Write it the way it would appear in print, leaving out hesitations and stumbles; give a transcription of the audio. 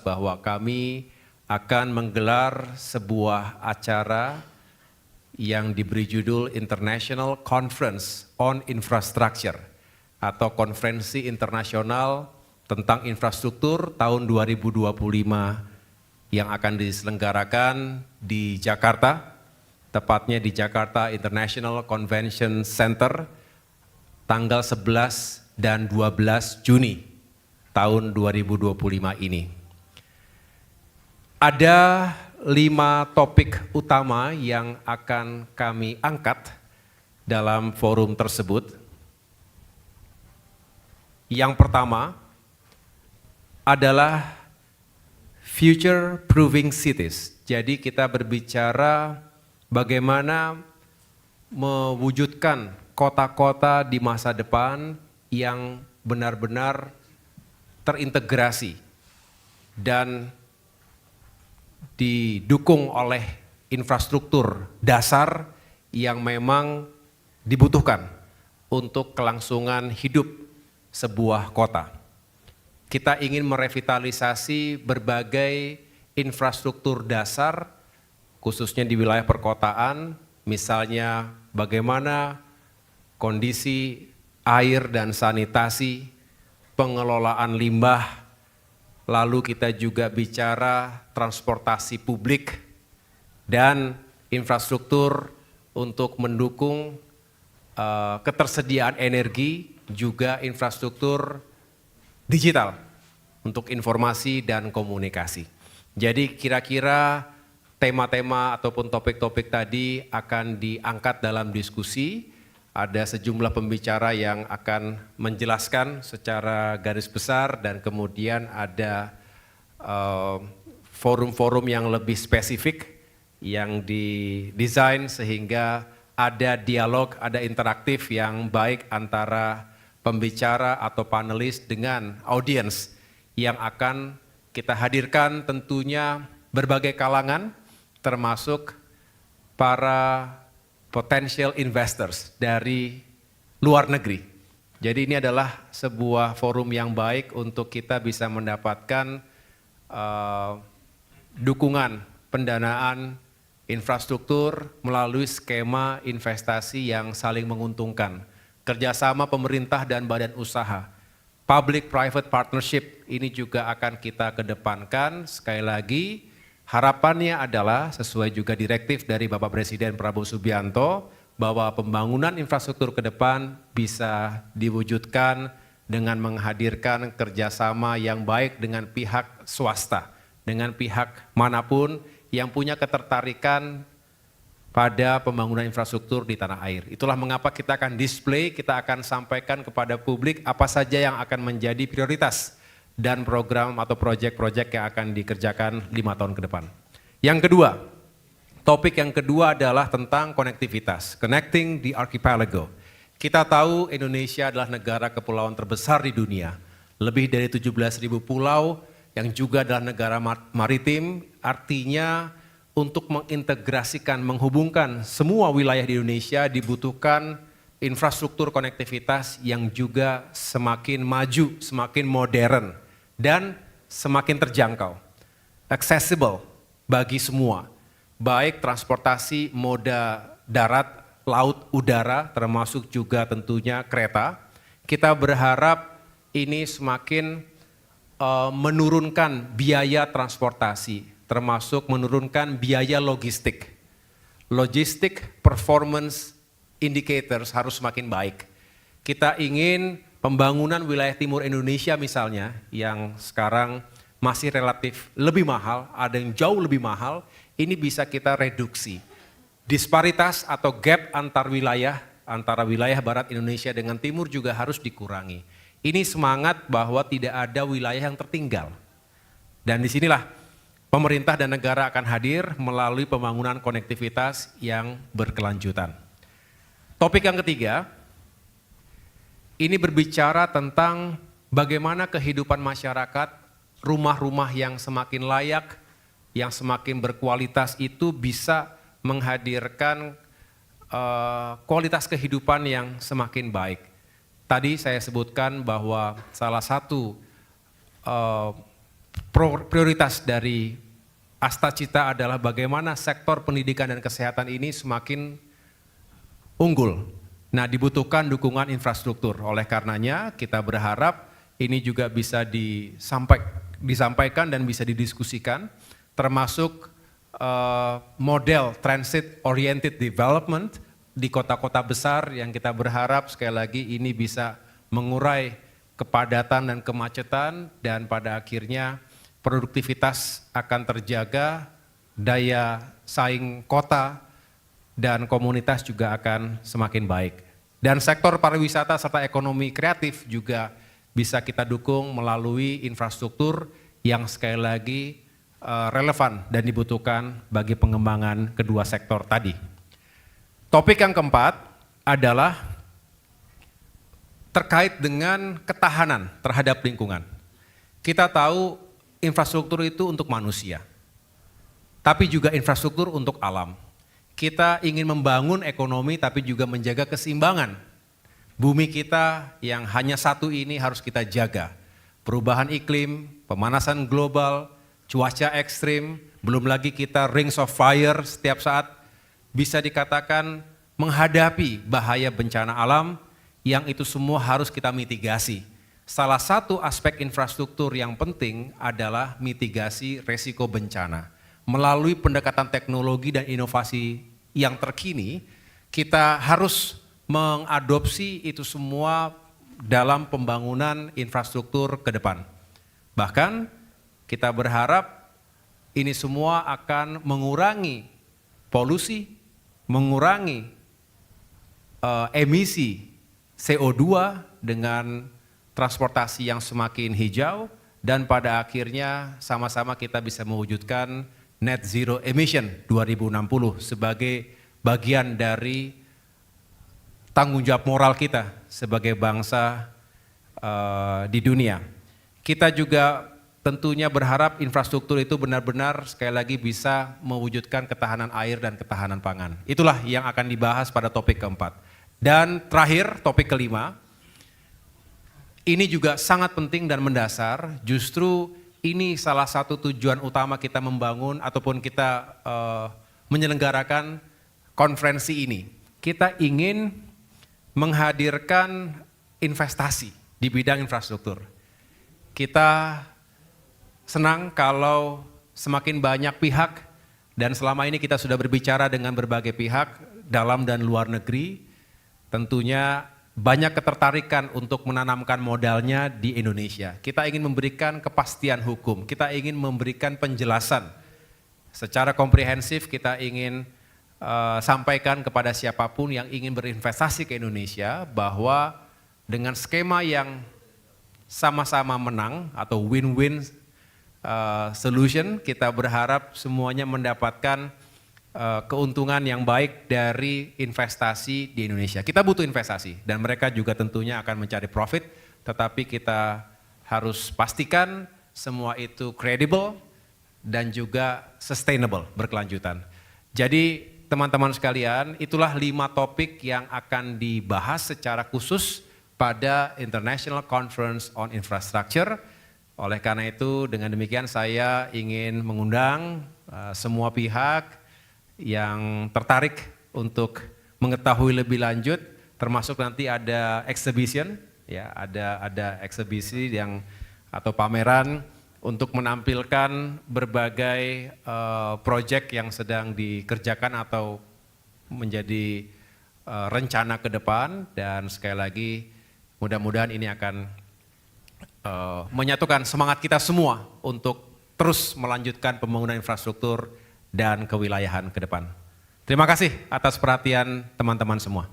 bahwa kami akan menggelar sebuah acara yang diberi judul International Conference on Infrastructure atau Konferensi Internasional tentang Infrastruktur tahun 2025 yang akan diselenggarakan di Jakarta, tepatnya di Jakarta International Convention Center tanggal 11 dan 12 Juni tahun 2025 ini. Ada 5 topik utama yang akan kami angkat dalam forum tersebut. Yang pertama adalah future proving cities. Jadi kita berbicara bagaimana mewujudkan kota-kota di masa depan yang benar-benar terintegrasi dan didukung oleh infrastruktur dasar yang memang dibutuhkan untuk kelangsungan hidup sebuah kota. Kita ingin merevitalisasi berbagai infrastruktur dasar, khususnya di wilayah perkotaan, misalnya bagaimana kondisi air dan sanitasi, pengelolaan limbah, lalu kita juga bicara transportasi publik dan infrastruktur untuk mendukung ketersediaan energi, juga infrastruktur digital untuk informasi dan komunikasi. Jadi kira-kira tema-tema ataupun topik-topik tadi akan diangkat dalam diskusi. Ada sejumlah pembicara yang akan menjelaskan secara garis besar dan kemudian ada forum-forum yang lebih spesifik yang didesain sehingga ada dialog, ada interaktif yang baik antara pembicara atau panelis dengan audiens yang akan kita hadirkan tentunya berbagai kalangan termasuk para potential investors dari luar negeri. Jadi ini adalah sebuah forum yang baik untuk kita bisa mendapatkan dukungan pendanaan infrastruktur melalui skema investasi yang saling menguntungkan. Kerjasama pemerintah dan badan usaha. Public-private partnership ini juga akan kita kedepankan. Sekali lagi, harapannya adalah sesuai juga direktif dari Bapak Presiden Prabowo Subianto bahwa pembangunan infrastruktur ke depan bisa diwujudkan dengan menghadirkan kerjasama yang baik dengan pihak swasta, dengan pihak manapun yang punya ketertarikan pada pembangunan infrastruktur di tanah air. Itulah mengapa kita akan display, kita akan sampaikan kepada publik apa saja yang akan menjadi prioritas dan program atau proyek-proyek yang akan dikerjakan 5 tahun ke depan. Yang kedua, topik yang kedua adalah tentang konektivitas, connecting the archipelago. Kita tahu Indonesia adalah negara kepulauan terbesar di dunia, lebih dari 17.000 pulau yang juga adalah negara maritim, artinya untuk mengintegrasikan, menghubungkan semua wilayah di Indonesia dibutuhkan infrastruktur konektivitas yang juga semakin maju, semakin modern, dan semakin terjangkau, accessible bagi semua, baik transportasi moda darat, laut, udara, termasuk juga tentunya kereta. Kita berharap ini semakin menurunkan biaya transportasi, termasuk menurunkan biaya logistik. Logistik performance indicators harus semakin baik. Kita ingin pembangunan wilayah timur Indonesia misalnya, yang sekarang masih relatif lebih mahal, ada yang jauh lebih mahal, ini bisa kita reduksi. Disparitas atau gap antar wilayah, antara wilayah barat Indonesia dengan timur juga harus dikurangi. Ini semangat bahwa tidak ada wilayah yang tertinggal. Dan disinilah pemerintah dan negara akan hadir melalui pembangunan konektivitas yang berkelanjutan. Topik yang ketiga, ini berbicara tentang bagaimana kehidupan masyarakat, rumah-rumah yang semakin layak, yang semakin berkualitas itu bisa menghadirkan kualitas kehidupan yang semakin baik. Tadi saya sebutkan bahwa salah satu prioritas dari Astacita adalah bagaimana sektor pendidikan dan kesehatan ini semakin unggul. Nah, dibutuhkan dukungan infrastruktur. Oleh karenanya, kita berharap ini juga bisa disampaikan dan bisa didiskusikan, termasuk model transit oriented development di kota-kota besar yang kita berharap sekali lagi ini bisa mengurai kepadatan dan kemacetan, dan pada akhirnya produktivitas akan terjaga, daya saing kota dan komunitas juga akan semakin baik. Dan sektor pariwisata serta ekonomi kreatif juga bisa kita dukung melalui infrastruktur yang sekali lagi relevan dan dibutuhkan bagi pengembangan kedua sektor tadi. Topik yang keempat adalah terkait dengan ketahanan terhadap lingkungan. Kita tahu infrastruktur itu untuk manusia, tapi juga infrastruktur untuk alam. Kita ingin membangun ekonomi tapi juga menjaga keseimbangan. Bumi kita yang hanya satu ini harus kita jaga. Perubahan iklim, pemanasan global, cuaca ekstrim, belum lagi kita rings of fire setiap saat, bisa dikatakan menghadapi bahaya bencana alam yang itu semua harus kita mitigasi. Salah satu aspek infrastruktur yang penting adalah mitigasi resiko bencana. Melalui pendekatan teknologi dan inovasi yang terkini, kita harus mengadopsi itu semua dalam pembangunan infrastruktur ke depan. Bahkan kita berharap ini semua akan mengurangi polusi, mengurangi emisi CO2 dengan transportasi yang semakin hijau, dan pada akhirnya sama-sama kita bisa mewujudkan net zero emission 2060 sebagai bagian dari tanggung jawab moral kita sebagai bangsa di dunia. Kita juga tentunya berharap infrastruktur itu benar-benar sekali lagi bisa mewujudkan ketahanan air dan ketahanan pangan. Itulah yang akan dibahas pada topik keempat. Dan terakhir, topik kelima, ini juga sangat penting dan mendasar, justru ini salah satu tujuan utama kita membangun ataupun kita menyelenggarakan konferensi ini. Kita ingin menghadirkan investasi di bidang infrastruktur. Kita senang kalau semakin banyak pihak, dan selama ini kita sudah berbicara dengan berbagai pihak dalam dan luar negeri, tentunya banyak ketertarikan untuk menanamkan modalnya di Indonesia. Kita ingin memberikan kepastian hukum, kita ingin memberikan penjelasan secara komprehensif, kita ingin sampaikan kepada siapapun yang ingin berinvestasi ke Indonesia bahwa dengan skema yang sama-sama menang atau win-win solution, kita berharap semuanya mendapatkan keuntungan yang baik dari investasi di Indonesia. Kita butuh investasi dan mereka juga tentunya akan mencari profit, tetapi kita harus pastikan semua itu credible dan juga sustainable, berkelanjutan. Jadi teman-teman sekalian, itulah 5 topik yang akan dibahas secara khusus pada International Conference on Infrastructure. Oleh karena itu, dengan demikian saya ingin mengundang semua pihak yang tertarik untuk mengetahui lebih lanjut, termasuk nanti ada exhibition, ya, ada eksibisi yang atau pameran untuk menampilkan berbagai proyek yang sedang dikerjakan atau menjadi rencana ke depan, dan sekali lagi mudah-mudahan ini akan menyatukan semangat kita semua untuk terus melanjutkan pembangunan infrastruktur dan kewilayahan ke depan. Terima kasih atas perhatian teman-teman semua.